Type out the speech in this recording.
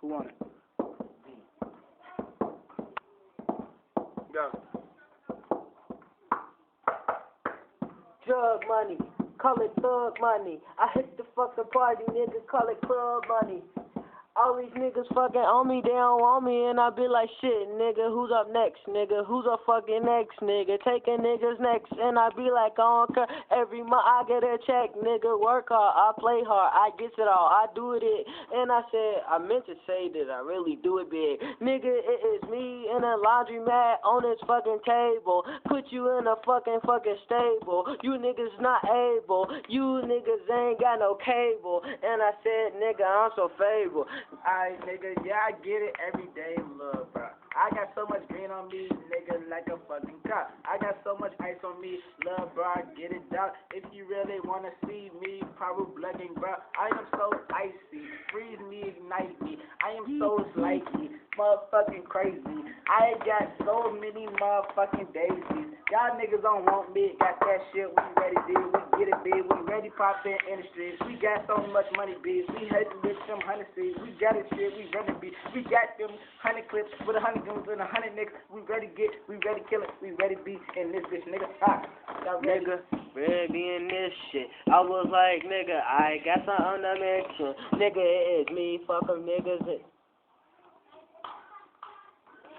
Who on it? Go. Drug money, call it thug money. I hit the fucking party, nigga, call it club money. All these niggas fucking on me, they don't want me, and I be like, shit, nigga, who's up next, nigga? Who's up fucking next, nigga? Taking niggas next, and I be like, I don't care. Every month I get a check, nigga, work hard, I play hard, I get it all, I do it, and I said, I meant to say that I really do it big. Nigga, it is me in a laundromat on this fucking table, put you in a fucking stable. You niggas not able, you niggas ain't got no cable, and I said, nigga, I'm so fable. Alright, nigga, yeah, I get it every day, love, bro. I got so much green on me, nigga, like a fucking cop. I got so much ice on me, love, bro, I get it down. If you really wanna see me, power blocking, bro, I am so icy. Freeze me, ignite me. I am so slightly motherfucking crazy. I got so many motherfucking daisies. Y'all niggas don't want me, got that shit, we ready, dude. We get it, big. We ready, pop in industry. We got so much money, bitch. We had to lift them 100 seats. We got it, shit. We ready, be. We got them 100 clips with 100 guns and 100 niggas. We ready, get. We ready, kill it. We ready, be in this bitch, nigga. Y'all ready? Nigga, ready in this shit. I was like, nigga, I got something to mention. Nigga, it is me, fuck 'em niggas.